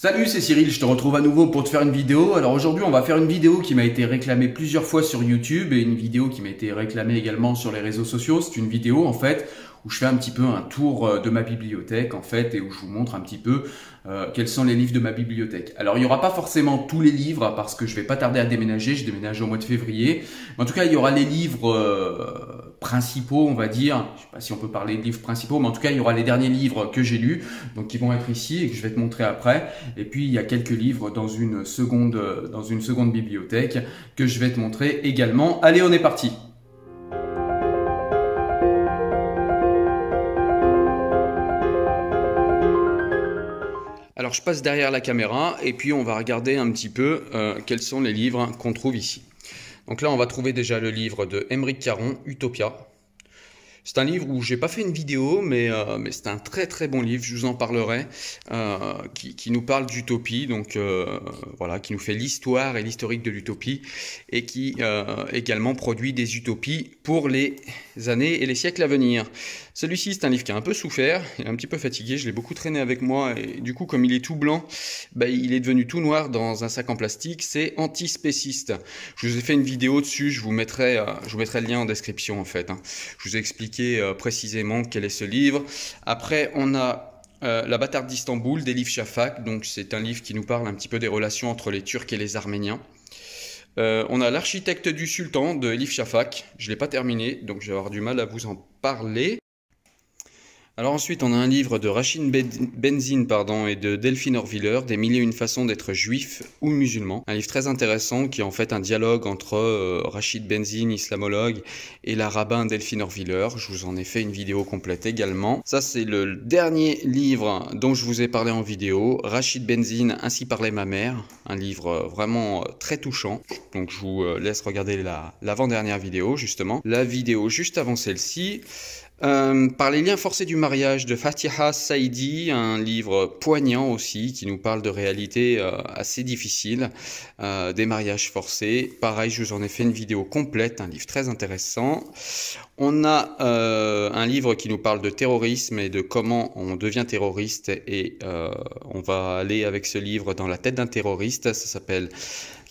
Salut, c'est Cyril, je te retrouve à nouveau pour te faire une vidéo. Alors aujourd'hui, on va faire une vidéo qui m'a été réclamée plusieurs fois sur YouTube et une vidéo qui m'a été réclamée également sur les réseaux sociaux. C'est une vidéo en fait où je fais un petit peu un tour de ma bibliothèque en fait et où je vous montre un petit peu quels sont les livres de ma bibliothèque. Alors il n'y aura pas forcément tous les livres parce que je vais pas tarder à déménager, je déménage au mois de février. Mais en tout cas, il y aura les livres principaux, on va dire. Je sais pas si on peut parler de livres principaux, mais en tout cas, il y aura les derniers livres que j'ai lus, donc qui vont être ici et que je vais te montrer après. Et puis il y a quelques livres dans une seconde bibliothèque que je vais te montrer également. Allez, on est parti! Alors je passe derrière la caméra et puis on va regarder un petit peu quels sont les livres qu'on trouve ici. Donc là on va trouver déjà le livre de Aymeric Caron, Utopia. C'est un livre où j'ai pas fait une vidéo, mais c'est un très très bon livre, je vous en parlerai, qui nous parle d'utopie, donc voilà, qui nous fait l'histoire et l'historique de l'utopie, et qui également produit des utopies pour les années et les siècles à venir. Celui-ci, c'est un livre qui a un peu souffert, il est un petit peu fatigué, je l'ai beaucoup traîné avec moi, et du coup, comme il est tout blanc, il est devenu tout noir dans un sac en plastique, c'est antispéciste. Je vous ai fait une vidéo dessus, je vous mettrai le lien en description en fait, hein. Je vous ai expliqué précisément quel est ce livre. Après, on a La bâtarde d'Istanbul d'Elif Shafak. Donc, c'est un livre qui nous parle un petit peu des relations entre les Turcs et les Arméniens. On a L'architecte du sultan de Elif Shafak. Je ne l'ai pas terminé, donc je vais avoir du mal à vous en parler. Alors ensuite, on a un livre de Rachid Benzine et de Delphine Orviller, Des mille et une façons d'être juif ou musulman. Un livre très intéressant qui est en fait un dialogue entre Rachid Benzine, islamologue, et la rabbin Delphine Orviller. Je vous en ai fait une vidéo complète également. Ça, c'est le dernier livre dont je vous ai parlé en vidéo. Rachid Benzine, Ainsi parlait ma mère. Un livre vraiment très touchant. Donc je vous laisse regarder l'avant-dernière vidéo, justement. La vidéo juste avant celle-ci. Par les liens forcés du mariage de Fatiha Saidi, un livre poignant aussi qui nous parle de réalités assez difficiles, des mariages forcés. Pareil, je vous en ai fait une vidéo complète, un livre très intéressant. On a un livre qui nous parle de terrorisme et de comment on devient terroriste et on va aller avec ce livre dans la tête d'un terroriste. Ça s'appelle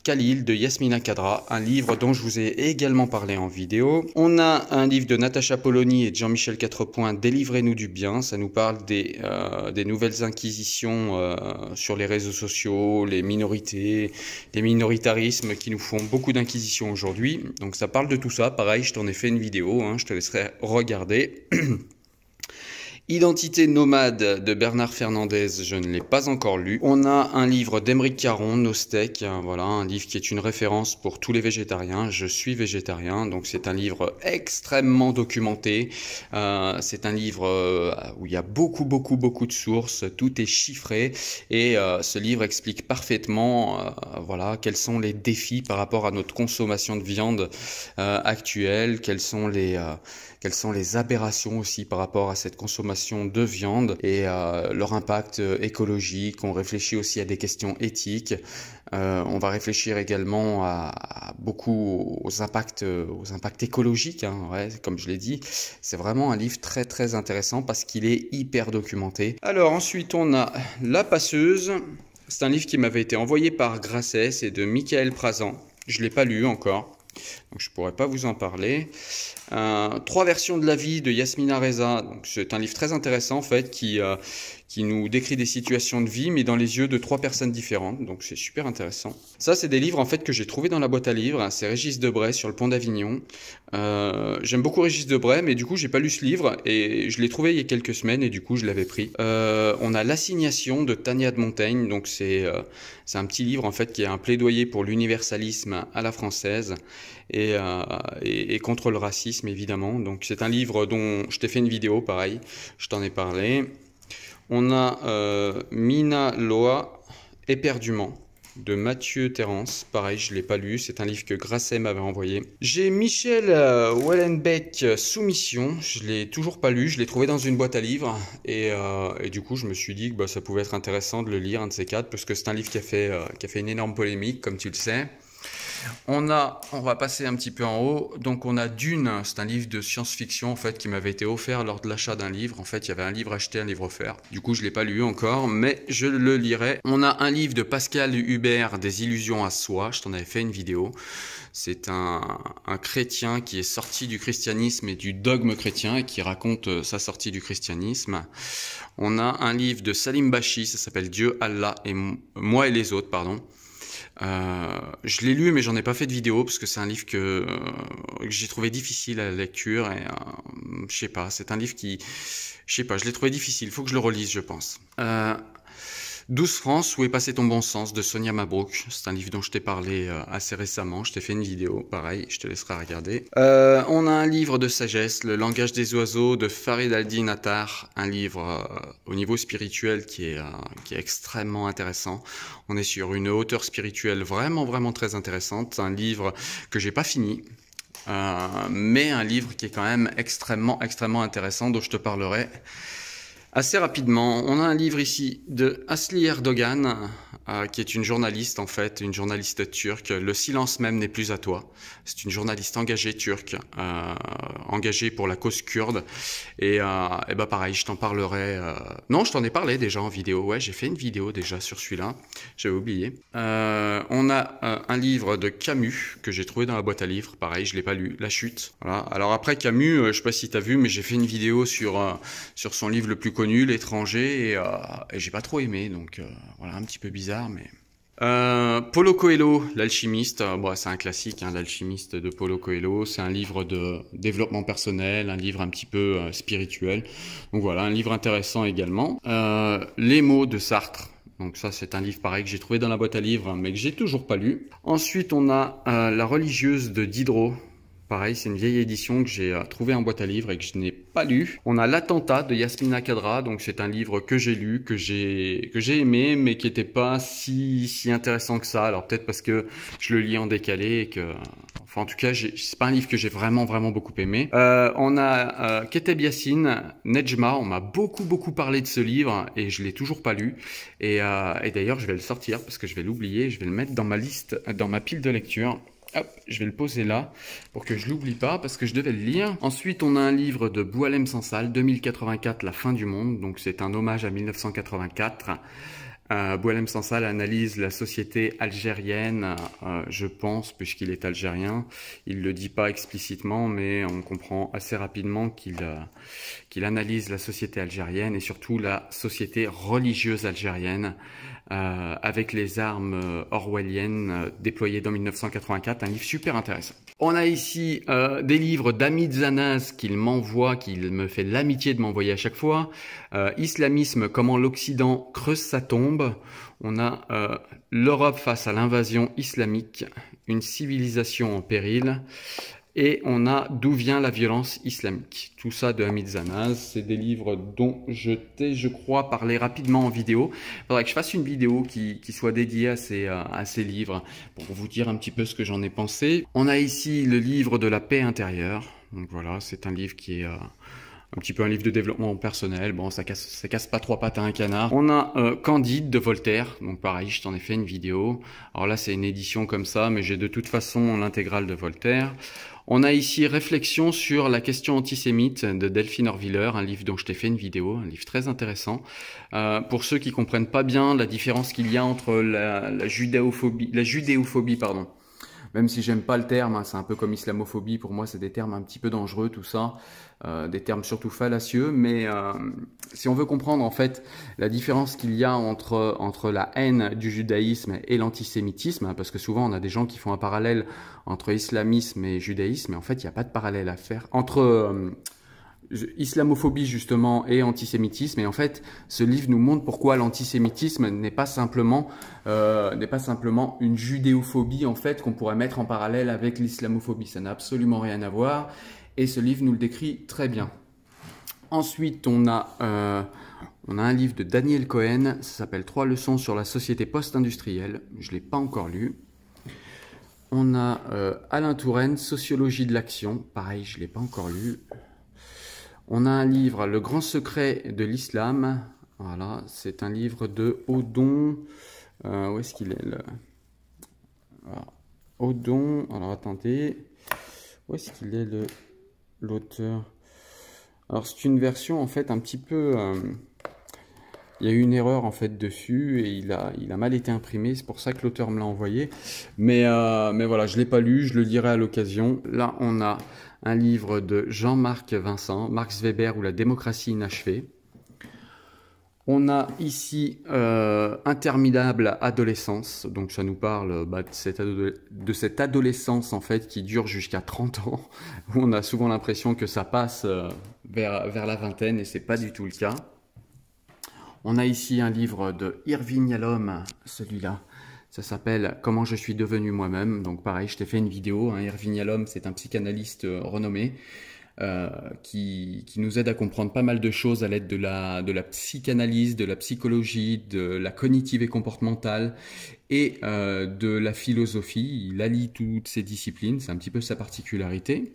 Khalil de Yasmina Khadra, un livre dont je vous ai également parlé en vidéo. On a un livre de Natacha Polony et de Jean-Michel Quatrepoint, Délivrez-nous du bien. Ça nous parle des nouvelles inquisitions sur les réseaux sociaux, les minorités, les minoritarismes qui nous font beaucoup d'inquisitions aujourd'hui. Donc ça parle de tout ça. Pareil, je t'en ai fait une vidéo, hein, je te laisserai regarder. Identité nomade de Bernard Fernandez, je ne l'ai pas encore lu. On a un livre d'Aymeric Caron, Nos steaks, voilà, un livre qui est une référence pour tous les végétariens. Je suis végétarien, donc c'est un livre extrêmement documenté. C'est un livre où il y a beaucoup de sources, tout est chiffré et ce livre explique parfaitement voilà, quels sont les défis par rapport à notre consommation de viande actuelle, quelles sont les aberrations aussi par rapport à cette consommation de viande et leur impact écologique. On réfléchit aussi à des questions éthiques. On va réfléchir également à beaucoup aux impacts écologiques, hein, ouais, comme je l'ai dit. C'est vraiment un livre très très intéressant parce qu'il est hyper documenté. Alors ensuite, on a La Passeuse. C'est un livre qui m'avait été envoyé par Grasset, c'est de Michael Prazan. Je ne l'ai pas lu encore, donc je ne pourrais pas vous en parler. 3 versions de la vie de Yasmina Reza. C'est un livre très intéressant en fait qui nous décrit des situations de vie mais dans les yeux de 3 personnes différentes. Donc c'est super intéressant. Ça, c'est des livres en fait que j'ai trouvé dans la boîte à livres. C'est Régis Debray sur le pont d'Avignon. J'aime beaucoup Régis Debray, mais du coup j'ai pas lu ce livre et je l'ai trouvé il y a quelques semaines et du coup je l'avais pris. On a L'Assignation de Tania de Montaigne. Donc c'est un petit livre en fait qui est un plaidoyer pour l'universalisme à la française et contre le racisme évidemment. Donc c'est un livre dont je t'ai fait une vidéo, pareil, je t'en ai parlé. On a Mina Loa, Éperdument de Mathieu Terrence, pareil, je ne l'ai pas lu, c'est un livre que Grasset m'avait envoyé. J'ai Michel Houellebecq, Soumission, je ne l'ai toujours pas lu, je l'ai trouvé dans une boîte à livres et du coup je me suis dit que ça pouvait être intéressant de le lire, un de ces quatre, parce que c'est un livre qui a fait une énorme polémique, comme tu le sais. On va passer un petit peu en haut. Donc on a Dune, c'est un livre de science-fiction en fait qui m'avait été offert lors de l'achat d'un livre. En fait, il y avait un livre acheté, un livre offert. Du coup, je l'ai pas lu encore, mais je le lirai. On a un livre de Pascal Hubert, Des illusions à soi. Je t'en avais fait une vidéo. C'est un chrétien qui est sorti du christianisme et du dogme chrétien et qui raconte sa sortie du christianisme. On a un livre de Salim Bachi, ça s'appelle Dieu, Allah et moi et les autres, pardon. Je l'ai lu mais j'en ai pas fait de vidéo parce que c'est un livre que j'ai trouvé difficile à la lecture et je sais pas, c'est un livre qui, je sais pas, je l'ai trouvé difficile, il faut que je le relise je pense. 12 France, où est passé ton bon sens de Sonia Mabrouk. C'est un livre dont je t'ai parlé assez récemment. Je t'ai fait une vidéo, pareil, je te laisserai regarder. On a un livre de sagesse, Le langage des oiseaux de Farid Aldin Attar. Un livre au niveau spirituel qui est extrêmement intéressant. On est sur une hauteur spirituelle vraiment très intéressante. Un livre que j'ai pas fini. Mais un livre qui est quand même extrêmement intéressant dont je te parlerai assez rapidement. On a un livre ici de Asli Erdogan, qui est une journaliste en fait, une journaliste turque. Le silence même n'est plus à toi. C'est une journaliste engagée turque, engagée pour la cause kurde. Et bah pareil, je t'en parlerai. Non, je t'en ai parlé déjà en vidéo. Ouais, j'ai fait une vidéo déjà sur celui-là. J'avais oublié. On a un livre de Camus que j'ai trouvé dans la boîte à livres. Pareil, je l'ai pas lu. La Chute. Voilà. Alors après Camus, je sais pas si t'as vu, mais j'ai fait une vidéo sur son livre le plus connu, L'étranger, et j'ai pas trop aimé, donc voilà, un petit peu bizarre, mais... Paulo Coelho, L'alchimiste, bon, c'est un classique, hein, L'alchimiste de Paulo Coelho, c'est un livre de développement personnel, un livre un petit peu spirituel, donc voilà, un livre intéressant également. Les mots de Sartre. Donc ça, c'est un livre pareil que j'ai trouvé dans la boîte à livres, mais que j'ai toujours pas lu. Ensuite, on a La religieuse de Diderot. Pareil, c'est une vieille édition que j'ai trouvée en boîte à livres et que je n'ai pas lu. On a L'attentat de Yasmina Khadra, donc c'est un livre que j'ai lu, que j'ai aimé, mais qui n'était pas si intéressant que ça. Alors peut-être parce que je le lis en décalé et que... Enfin, en tout cas, c'est pas un livre que j'ai vraiment beaucoup aimé. On a Keteb Yassine, Nejma. On m'a beaucoup parlé de ce livre et je l'ai toujours pas lu. Et d'ailleurs, je vais le sortir parce que je vais l'oublier. Je vais le mettre dans ma liste, dans ma pile de lecture. Hop, je vais le poser là pour que je l'oublie pas parce que je devais le lire. Ensuite, on a un livre de Boualem Sansal, 2084, La fin du monde. Donc, c'est un hommage à 1984. Boualem Sansal analyse la société algérienne, je pense, puisqu'il est algérien. Il le dit pas explicitement, mais on comprend assez rapidement qu'il analyse la société algérienne et surtout la société religieuse algérienne. Avec les armes orwelliennes déployées dans 1984, un livre super intéressant. On a ici des livres d'Hamid Zanaz qu'il m'envoie, qu'il me fait l'amitié de m'envoyer à chaque fois. Islamisme, comment l'Occident creuse sa tombe. On a L'Europe face à l'invasion islamique, une civilisation en péril. Et on a D'où vient la violence islamique. Tout ça de Hamid Zanaz. C'est des livres dont je t'ai, je crois, parlé rapidement en vidéo. Il faudrait que je fasse une vidéo qui soit dédiée à ces livres pour vous dire un petit peu ce que j'en ai pensé. On a ici le livre de la paix intérieure. Donc voilà, c'est un livre qui est... un petit peu un livre de développement personnel. Bon, ça casse pas trois pattes à un canard. On a Candide de Voltaire. Donc pareil, je t'en ai fait une vidéo. Alors là, c'est une édition comme ça, mais j'ai de toute façon l'intégrale de Voltaire. On a ici Réflexion sur la question antisémite de Delphine Orviller, un livre dont je t'ai fait une vidéo, un livre très intéressant. Pour ceux qui comprennent pas bien la différence qu'il y a entre la judéophobie, pardon. Même si j'aime pas le terme, hein, c'est un peu comme islamophobie, pour moi c'est des termes un petit peu dangereux tout ça, des termes surtout fallacieux, mais si on veut comprendre en fait la différence qu'il y a entre la haine du judaïsme et l'antisémitisme, hein, parce que souvent on a des gens qui font un parallèle entre islamisme et judaïsme, mais en fait il n'y a pas de parallèle à faire entre... islamophobie justement et antisémitisme, et en fait ce livre nous montre pourquoi l'antisémitisme n'est pas simplement une judéophobie en fait qu'on pourrait mettre en parallèle avec l'islamophobie. Ça n'a absolument rien à voir et ce livre nous le décrit très bien. Ensuite on a un livre de Daniel Cohen, ça s'appelle 3 leçons sur la société post-industrielle. Je l'ai pas encore lu. On a Alain Touraine, Sociologie de l'action, pareil je l'ai pas encore lu. On a un livre, Le grand secret de l'islam. Voilà, c'est un livre de Odon. Où est-ce qu'il est, Odon. Alors attendez, où est-ce qu'il est l'auteur? Alors c'est une version en fait un petit peu... il y a eu une erreur en fait dessus et il a mal été imprimé, c'est pour ça que l'auteur me l'a envoyé. Mais voilà, je ne l'ai pas lu, je le lirai à l'occasion. Là on a un livre de Jean-Marc Vincent, Max Weber ou la démocratie inachevée. On a ici Interminable adolescence, donc ça nous parle de cette adolescence en fait qui dure jusqu'à 30 ans, où on a souvent l'impression que ça passe vers la vingtaine et c'est pas du tout le cas. On a ici un livre de Irving Yalom, celui-là, ça s'appelle Comment je suis devenu moi-même, donc pareil je t'ai fait une vidéo, hein. Irving Yalom c'est un psychanalyste renommé, qui nous aide à comprendre pas mal de choses à l'aide de la psychanalyse, de la psychologie, de la cognitive et comportementale et de la philosophie. Il allie toutes ces disciplines, c'est un petit peu sa particularité.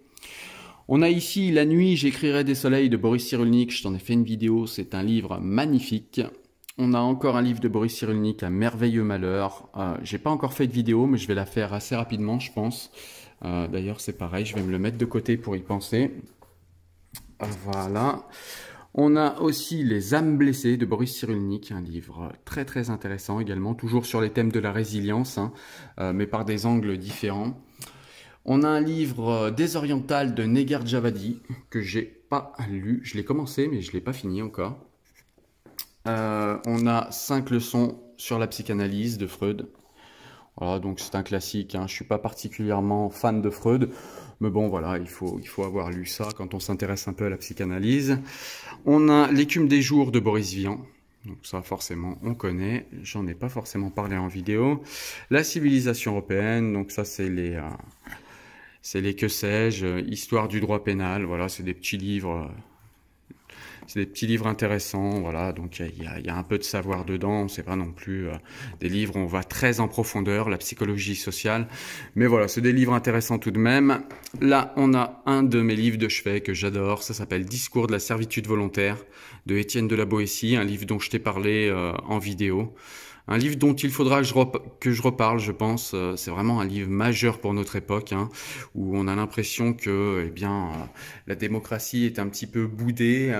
On a ici La nuit, j'écrirai des soleils de Boris Cyrulnik, je t'en ai fait une vidéo, c'est un livre magnifique. On a encore un livre de Boris Cyrulnik, Un merveilleux malheur. J'ai pas encore fait de vidéo, mais je vais la faire assez rapidement, je pense. D'ailleurs, c'est pareil, je vais me le mettre de côté pour y penser. Voilà. On a aussi Les âmes blessées de Boris Cyrulnik, un livre très très intéressant également, toujours sur les thèmes de la résilience, hein, mais par des angles différents. On a un livre Désoriental de Negar Javadi, que j'ai pas lu, je l'ai commencé mais je l'ai pas fini encore. On a 5 leçons sur la psychanalyse de Freud. Voilà, donc c'est un classique, hein. Je suis pas particulièrement fan de Freud, mais bon voilà, il faut avoir lu ça quand on s'intéresse un peu à la psychanalyse. On a L'écume des jours de Boris Vian, donc ça forcément on connaît, j'en ai pas forcément parlé en vidéo. La civilisation européenne, donc ça c'est les que sais-je, histoire du droit pénal, voilà, c'est des petits livres... C'est des petits livres intéressants, voilà, donc il y a un peu de savoir dedans, c'est pas non plus des livres où on va très en profondeur, la psychologie sociale, mais voilà, c'est des livres intéressants tout de même. Là, on a un de mes livres de chevet que j'adore, ça s'appelle Discours de la servitude volontaire de Étienne de la Boétie, un livre dont je t'ai parlé en vidéo. Un livre dont il faudra que je reparle, je pense. C'est vraiment un livre majeur pour notre époque, hein, où on a l'impression que, eh bien, la démocratie est un petit peu boudée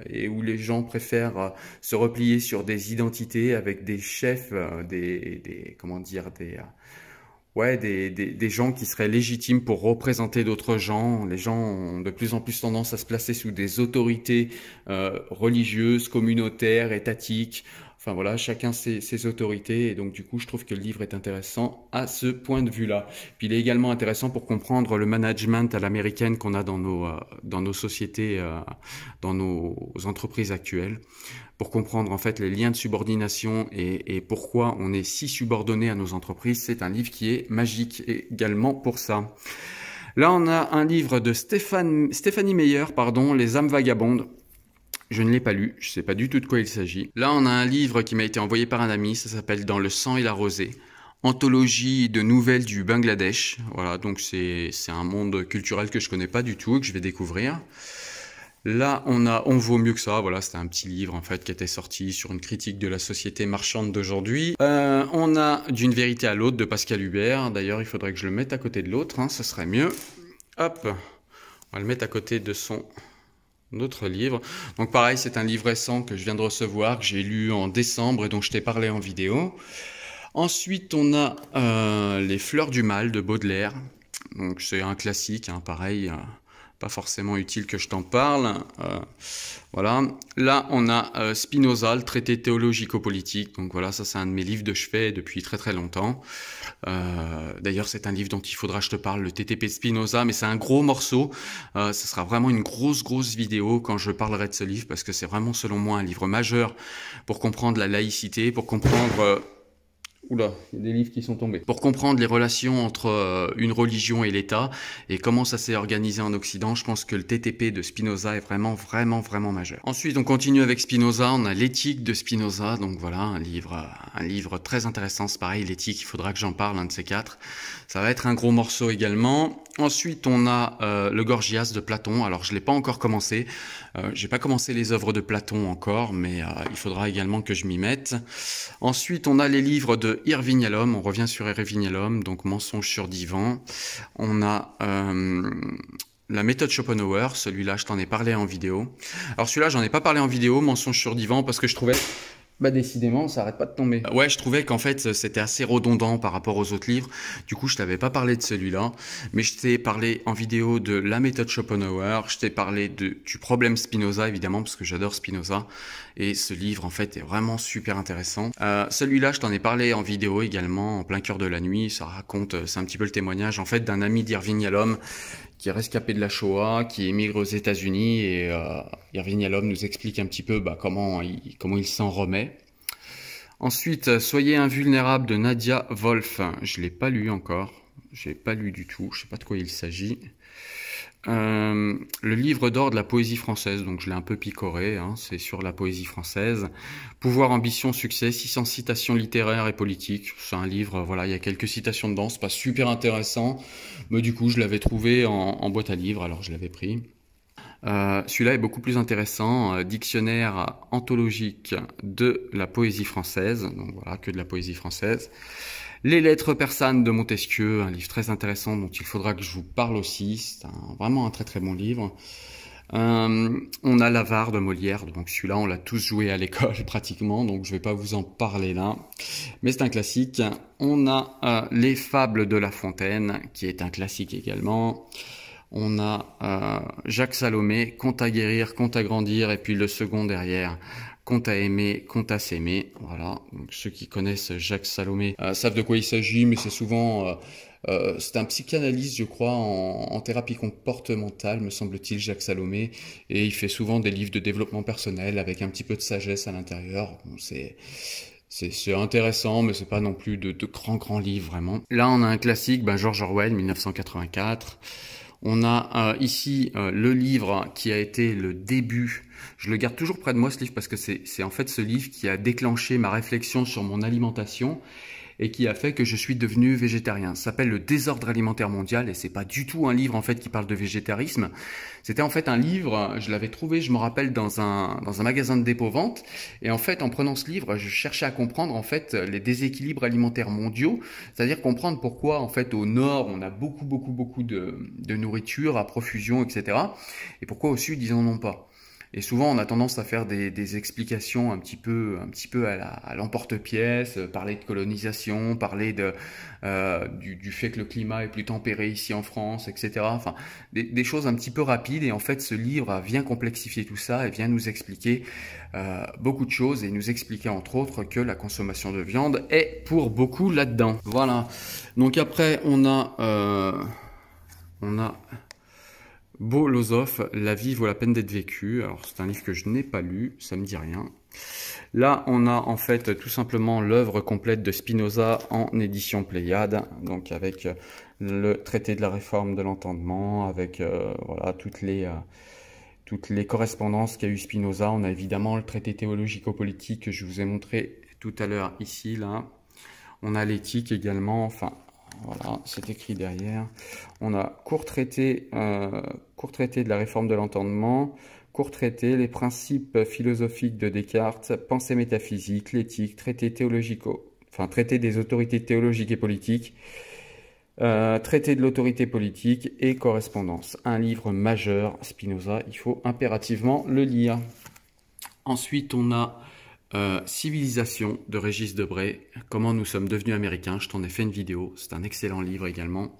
et où les gens préfèrent se replier sur des identités avec des chefs, comment dire, des gens qui seraient légitimes pour représenter d'autres gens. Les gens ont de plus en plus tendance à se placer sous des autorités religieuses, communautaires, étatiques. Enfin voilà, chacun ses autorités et donc du coup je trouve que le livre est intéressant à ce point de vue-là. Puis il est également intéressant pour comprendre le management à l'américaine qu'on a dans nos sociétés, dans nos entreprises actuelles, pour comprendre en fait les liens de subordination et pourquoi on est si subordonné à nos entreprises. C'est un livre qui est magique également pour ça. Là on a un livre de Stéphanie Meyer, pardon, Les âmes vagabondes. Je ne l'ai pas lu, je ne sais pas du tout de quoi il s'agit. Là, on a un livre qui m'a été envoyé par un ami, ça s'appelle Dans le sang et la rosée. Anthologie de nouvelles du Bangladesh. Voilà, donc c'est un monde culturel que je connais pas du tout et que je vais découvrir. Là, on a On vaut mieux que ça. Voilà, c'était un petit livre en fait qui était sorti sur une critique de la société marchande d'aujourd'hui. On a D'une vérité à l'autre de Pascal Hubert. D'ailleurs, il faudrait que je le mette à côté de l'autre, hein, ça serait mieux. Hop, on va le mettre à côté de son... D'autres livres. Donc pareil, c'est un livre récent que je viens de recevoir, que j'ai lu en décembre et dont je t'ai parlé en vidéo. Ensuite, on a Les fleurs du mal de Baudelaire. Donc c'est un classique, hein, pareil, pas forcément utile que je t'en parle. Voilà. Là, on a Spinoza, le traité théologico-politique. Donc voilà, ça c'est un de mes livres de chevet depuis très très longtemps. D'ailleurs, c'est un livre dont il faudra que je te parle, le TTP de Spinoza, mais c'est un gros morceau. Ce sera vraiment une grosse vidéo quand je parlerai de ce livre, parce que c'est vraiment, selon moi, un livre majeur pour comprendre la laïcité, pour comprendre... Oula, il y a des livres qui sont tombés. Pour comprendre les relations entre une religion et l'État et comment ça s'est organisé en Occident, je pense que le TTP de Spinoza est vraiment majeur. Ensuite, on continue avec Spinoza, on a L'éthique de Spinoza, donc voilà, un livre très intéressant, c'est pareil, l'éthique, il faudra que j'en parle, un de ces quatre. Ça va être un gros morceau également. Ensuite, on a le Gorgias de Platon. Alors, je l'ai pas encore commencé. J'ai pas commencé les œuvres de Platon encore, mais il faudra également que je m'y mette. Ensuite, on a les livres de de Irving Yalom. On revient sur Irving Yalom, donc Mensonge sur divan. On a la méthode Schopenhauer. Celui-là, je t'en ai parlé en vidéo. Alors celui-là, j'en ai pas parlé en vidéo, Mensonge sur divan, parce que je trouvais... Bah décidément, ça arrête pas de tomber. Ouais, je trouvais qu'en fait, c'était assez redondant par rapport aux autres livres. Du coup, je t'avais pas parlé de celui-là, mais je t'ai parlé en vidéo de la méthode Schopenhauer. Je t'ai parlé du problème Spinoza, évidemment, parce que j'adore Spinoza. Et ce livre, en fait, est vraiment super intéressant. Celui-là, je t'en ai parlé en vidéo également, en plein cœur de la nuit. Ça raconte, c'est un petit peu le témoignage, en fait, d'un ami d'Irving Yalom qui est rescapé de la Shoah, qui émigre aux États-Unis, et Irving Yalom nous explique un petit peu comment il s'en remet. Ensuite, Soyez invulnérable de Nadia Wolf. Je l'ai pas lu encore, j'ai pas lu du tout, je sais pas de quoi il s'agit. Le livre d'or de la poésie française, donc je l'ai un peu picoré, hein, c'est sur la poésie française. Pouvoir, ambition, succès, 600 citations littéraires et politiques. C'est un livre, voilà, il y a quelques citations dedans, c'est pas super intéressant, mais du coup je l'avais trouvé en boîte à livres, alors je l'avais pris. Celui-là est beaucoup plus intéressant, dictionnaire anthologique de la poésie française, donc voilà, que de la poésie française. Les lettres persanes de Montesquieu, un livre très intéressant dont il faudra que je vous parle aussi, c'est vraiment un très très bon livre. On a l'Avare de Molière, donc celui-là on l'a tous joué à l'école pratiquement, donc je vais pas vous en parler là, mais c'est un classique. On a Les Fables de La Fontaine, qui est un classique également. On a Jacques Salomé, Conte à guérir, Conte à grandir, et puis le second derrière, Conte à aimer, Conte à s'aimer. Voilà, donc ceux qui connaissent Jacques Salomé savent de quoi il s'agit, mais c'est souvent... c'est un psychanalyste, je crois, en thérapie comportementale, me semble-t-il, Jacques Salomé, et il fait souvent des livres de développement personnel avec un petit peu de sagesse à l'intérieur. Bon, c'est intéressant, mais c'est pas non plus de grands livres, vraiment. Là, on a un classique, George Orwell, 1984. On a ici le livre qui a été le début. Je le garde toujours près de moi, ce livre, parce que c'est en fait ce livre qui a déclenché ma réflexion sur mon alimentation et qui a fait que je suis devenu végétarien. Ça s'appelle Le désordre alimentaire mondial, et c'est pas du tout un livre en fait qui parle de végétarisme. C'était en fait un livre, je l'avais trouvé, je me rappelle, dans un magasin de dépôt-vente, et en fait en prenant ce livre, je cherchais à comprendre en fait les déséquilibres alimentaires mondiaux, c'est-à-dire comprendre pourquoi en fait au nord on a beaucoup de nourriture à profusion, etc. et pourquoi au sud ils en ont pas. Et souvent, on a tendance à faire des explications un petit peu à l'emporte-pièce, parler de colonisation, parler du fait que le climat est plus tempéré ici en France, etc. Enfin, des choses un petit peu rapides. Et en fait, ce livre vient complexifier tout ça et vient nous expliquer beaucoup de choses, et nous expliquer entre autres que la consommation de viande est pour beaucoup là-dedans. Voilà. Donc après, on a Bolosov, La vie vaut la peine d'être vécue. Alors c'est un livre que je n'ai pas lu, ça me dit rien. Là on a en fait tout simplement l'œuvre complète de Spinoza en édition Pléiade, donc avec le traité de la réforme de l'entendement, avec voilà toutes les correspondances qu'a eu Spinoza. On a évidemment le traité théologico-politique que je vous ai montré tout à l'heure ici, là. On a l'éthique également, enfin... Voilà, c'est écrit derrière. On a court traité de la réforme de l'entendement, court traité, les principes philosophiques de Descartes, pensée métaphysique, l'éthique, traité des autorités théologiques et politiques, traité de l'autorité politique et correspondance. Un livre majeur, Spinoza, il faut impérativement le lire. Ensuite, on a Civilisation de Régis Debray, comment nous sommes devenus américains, je t'en ai fait une vidéo, c'est un excellent livre également.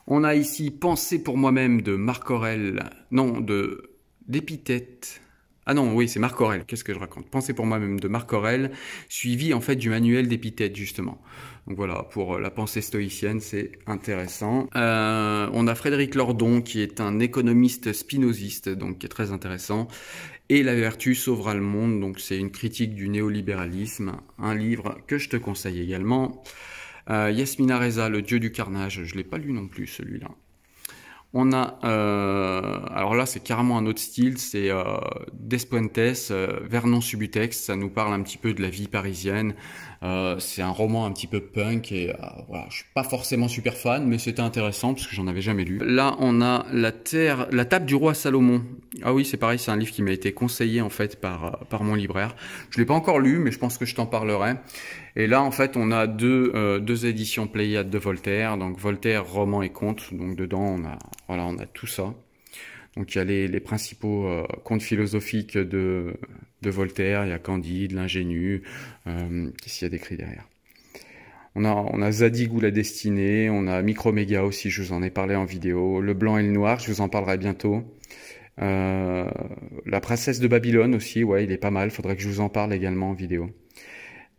On a ici Pensée pour moi-même de Marc Aurèle, non, d'Épithète. Ah non, oui, c'est Marc Aurèle, qu'est-ce que je raconte? Pensée pour moi-même de Marc Aurèle, suivi en fait du manuel d'Épithète, justement. Donc voilà, pour la pensée stoïcienne, c'est intéressant. On a Frédéric Lordon, qui est un économiste spinoziste, donc qui est très intéressant. Et La vertu sauvera le monde, donc c'est une critique du néolibéralisme, un livre que je te conseille également. Yasmina Reza, Le dieu du carnage, je ne l'ai pas lu non plus celui-là. On a, alors là c'est carrément un autre style, c'est Despuentes, Vernon Subutex, ça nous parle un petit peu de la vie parisienne. C'est un roman un petit peu punk et voilà, je suis pas forcément super fan, mais c'était intéressant parce que j'en avais jamais lu. Là on a la table du roi Salomon. Ah oui, c'est pareil, c'est un livre qui m'a été conseillé en fait par mon libraire. Je l'ai pas encore lu, mais je pense que je t'en parlerai. Et là, en fait, on a deux éditions Pléiade de Voltaire. Donc Voltaire, roman et contes. Donc dedans, on a tout ça. Donc il y a les principaux contes philosophiques de Voltaire. Il y a Candide, l'ingénu. Qu'est-ce qu'il y a d'écrit derrière? On a Zadig ou la destinée. On a Microméga aussi, je vous en ai parlé en vidéo. Le blanc et le noir, je vous en parlerai bientôt. La princesse de Babylone aussi, ouais, il est pas mal. Faudrait que je vous en parle également en vidéo.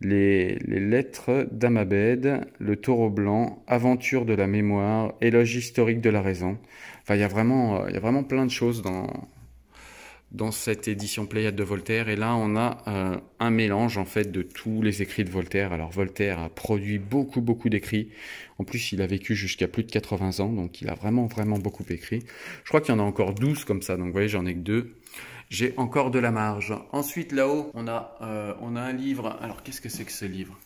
Les lettres d'Amabed, le taureau blanc, aventure de la mémoire, éloge historique de la raison. Enfin, il y a vraiment plein de choses dans cette édition Pléiade de Voltaire. Et là, on a un mélange en fait de tous les écrits de Voltaire. Alors Voltaire a produit beaucoup d'écrits. En plus, il a vécu jusqu'à plus de 80 ans, donc il a vraiment beaucoup écrit. Je crois qu'il y en a encore 12 comme ça, donc vous voyez, j'en ai que 2. J'ai encore de la marge. Ensuite, là-haut, on a un livre. Alors, qu'est-ce que c'est que ce livre?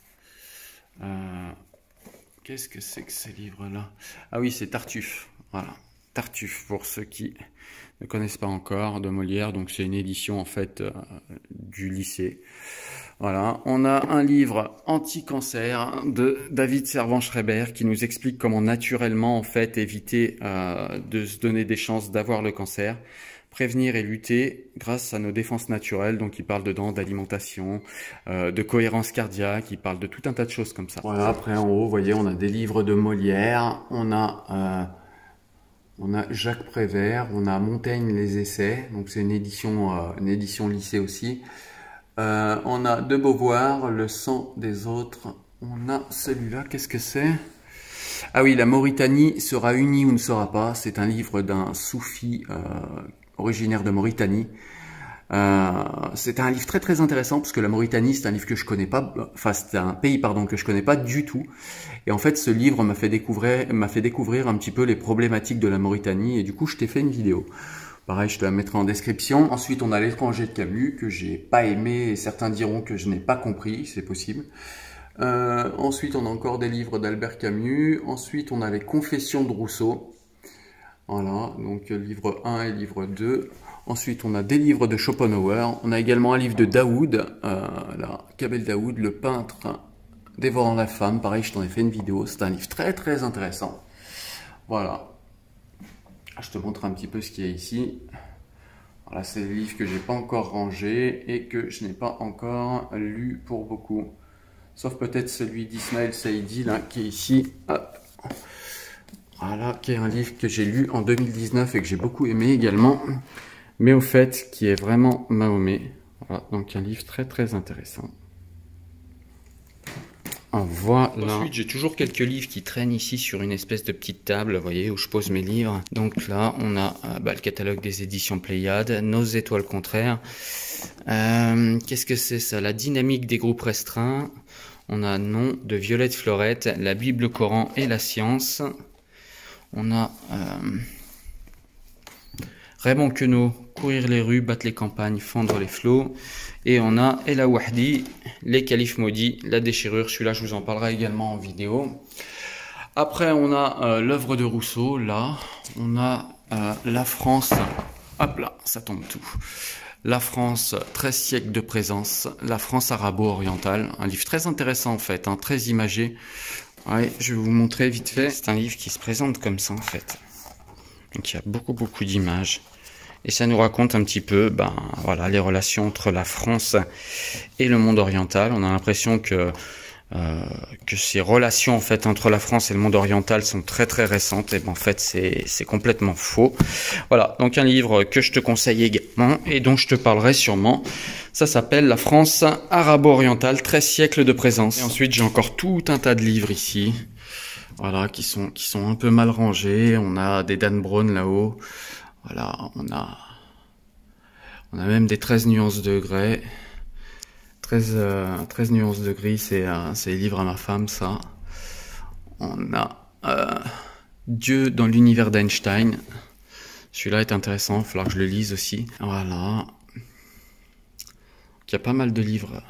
Qu'est-ce que c'est que ce livre-là? Ah oui, c'est Tartuffe. Voilà, Tartuffe, pour ceux qui ne connaissent pas encore, de Molière. Donc, c'est une édition, en fait, du lycée. Voilà, on a un livre anti-cancer de David Servan-Schreiber qui nous explique comment naturellement, en fait, éviter de se donner des chances d'avoir le cancer. Prévenir et lutter grâce à nos défenses naturelles. Donc il parle dedans d'alimentation, de cohérence cardiaque, il parle de tout un tas de choses comme ça. Voilà, après en haut, vous voyez, on a des livres de Molière, on a Jacques Prévert, on a Montaigne les essais, donc c'est une édition lycée aussi. On a de Beauvoir, Le sang des autres. On a celui-là, qu'est-ce que c'est? Ah oui, la Mauritanie sera unie ou ne sera pas. C'est un livre d'un soufi originaire de Mauritanie. C'est un livre très intéressant parce que la Mauritanie, c'est un livre que je connais pas, enfin c'est un pays pardon que je connais pas du tout. Et en fait, ce livre m'a fait découvrir un petit peu les problématiques de la Mauritanie et du coup, je t'ai fait une vidéo. Pareil, je te la mettrai en description. Ensuite, on a L'étranger de Camus que j'ai pas aimé et certains diront que je n'ai pas compris, c'est possible. Ensuite, on a encore des livres d'Albert Camus. Ensuite, on a les Confessions de Rousseau. Voilà, donc livre 1 et livre 2. Ensuite, on a des livres de Schopenhauer. On a également un livre de Daoud, là, Kabel Daoud, le peintre dévorant la femme. Pareil, je t'en ai fait une vidéo. C'est un livre très intéressant. Voilà. Je te montre un petit peu ce qu'il y a ici. Voilà, c'est les livres que j'ai pas encore rangés et que je n'ai pas encore lu pour beaucoup. Sauf peut-être celui d'Ismaël Saïdi, là, qui est ici. Hop. Voilà, qui est un livre que j'ai lu en 2019 et que j'ai beaucoup aimé également. Mais au fait, qui est vraiment Mahomet. Voilà, donc un livre très intéressant. Voilà. Ensuite, j'ai toujours quelques livres qui traînent ici sur une espèce de petite table, vous voyez, où je pose mes livres. Donc là, on a le catalogue des éditions Pléiade, Nos étoiles contraires. Qu'est-ce que c'est ça? La dynamique des groupes restreints. On a Nom de Violette Florette, la Bible, le Coran et la science. On a Raymond Queneau, Courir les rues, battre les campagnes, fendre les flots. Et on a El Awahdi, les califes maudits, la déchirure. Celui-là, je vous en parlerai également en vidéo. Après, on a l'œuvre de Rousseau. Là, on a la France. Hop là, ça tombe tout. La France, 13 siècles de présence. La France arabo-orientale. Un livre très intéressant en fait, hein, très imagé. Ouais, je vais vous montrer vite fait. C'est un livre qui se présente comme ça en fait. Donc il y a beaucoup d'images. Et ça nous raconte un petit peu voilà, les relations entre la France et le monde oriental. On a l'impression que ces relations en fait entre la France et le monde oriental sont très récentes. Et en fait c'est complètement faux. Voilà, donc un livre que je te conseille également et dont je te parlerai sûrement. Ça s'appelle La France arabo-orientale, 13 siècles de présence. Et ensuite j'ai encore tout un tas de livres ici. Voilà, qui sont un peu mal rangés. On a des Dan Brown là-haut. Voilà, on a même des 13 nuances de grès. 13 nuances de gris, c'est les livres à ma femme, ça. On a Dieu dans l'univers d'Einstein. Celui-là est intéressant, il va falloir que je le lise aussi. Voilà. Il y a pas mal de livres.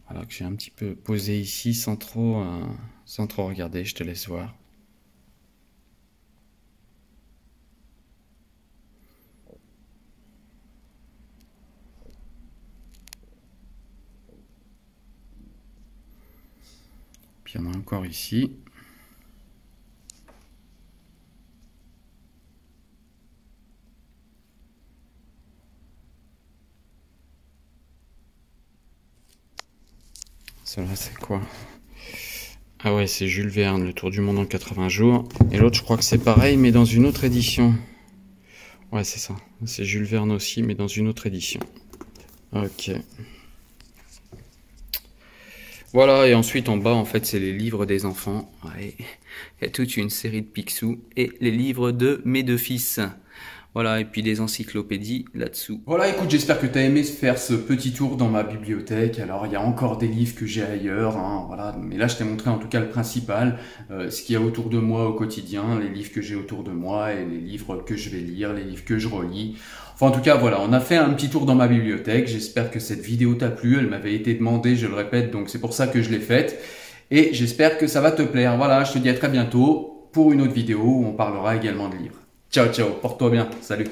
Voilà, que j'ai un petit peu posé ici sans trop regarder, je te laisse voir. il y en a encore ici. Cela c'est quoi? Ah ouais, c'est Jules Verne, Le Tour du monde en 80 jours. Et l'autre, je crois que c'est pareil, mais dans une autre édition. Ouais, c'est ça. C'est Jules Verne aussi, mais dans une autre édition. Ok. Voilà, et ensuite en bas, en fait, c'est les livres des enfants. Ouais. Il y a toute une série de Picsou et les livres de mes deux fils. Voilà, et puis des encyclopédies là-dessous. Voilà, écoute, j'espère que tu as aimé faire ce petit tour dans ma bibliothèque. Alors, il y a encore des livres que j'ai ailleurs, hein, voilà. Mais là, je t'ai montré en tout cas le principal, ce qu'il y a autour de moi au quotidien, les livres que j'ai autour de moi et les livres que je vais lire, les livres que je relis. Enfin, en tout cas, voilà, on a fait un petit tour dans ma bibliothèque. J'espère que cette vidéo t'a plu. Elle m'avait été demandée, je le répète, donc c'est pour ça que je l'ai faite. Et j'espère que ça va te plaire. Voilà, je te dis à très bientôt pour une autre vidéo où on parlera également de livres. Ciao, ciao, porte-toi bien, salut.